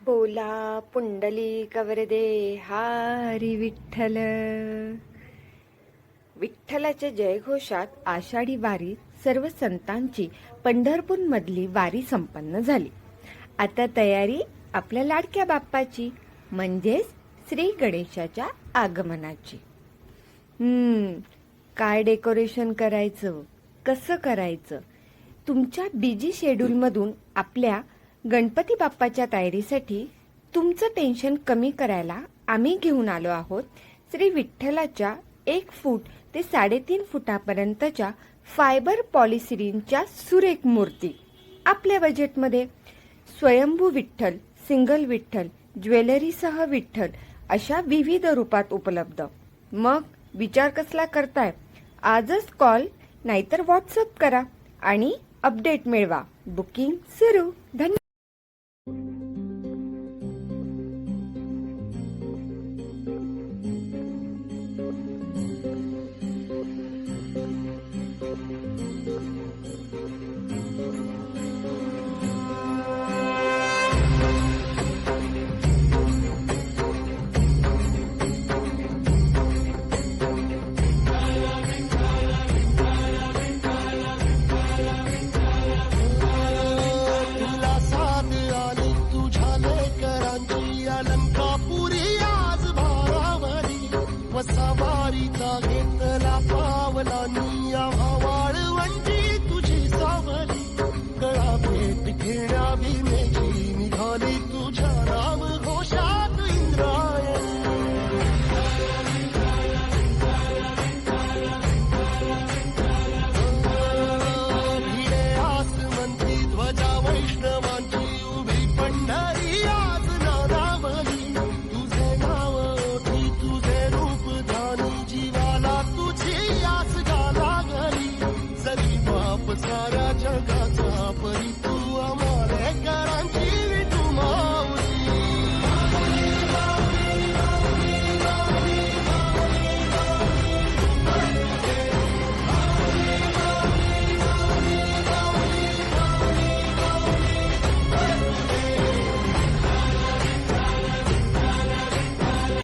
बोला पुंडलिक वरदे हरी विठ्ठल. विठ्ठलाच्या जयघोषात आषाढी वारी सर्व संतांची पंढरपूर मधली वारी संपन्न झाली. आता तयारी आपल्या लाडक्या बाप्पाची म्हणजेच श्री गणेशाच्या आगमनाची. काय डेकोरेशन करायचं, कसं करायचं, तुमच्या बिजी शेड्यूल मधून आपल्या गणपती बाप्पाच्या तयारीसाठी तुमचं टेन्शन कमी करायला आम्ही घेऊन आलो आहोत श्री विठ्ठलाच्या 1 फूट ते 3.5 फुटापर्यंतच्या फायबर पॉलिसिरीनच्या सुरेख मूर्ती आपल्या बजेटमध्ये. स्वयंभू विठ्ठल, सिंगल विठ्ठल, ज्वेलरीसह विठ्ठल अशा विविध रूपात उपलब्ध. मग विचार कसला करताय? आजच कॉल नाहीतर व्हॉट्सअप करा आणि अपडेट मिळवा. बुकिंग सुरू. धन्यवाद. सवारीचा घेतला पावला निया वाळवंटी तुझी सावली. गळा भेट घेण्या भीमेची निघाली तुझ्या राम घोषात इंद्रायणी. भिडे आसमंती ध्वजा वैष्णवांची उभी पंढरी.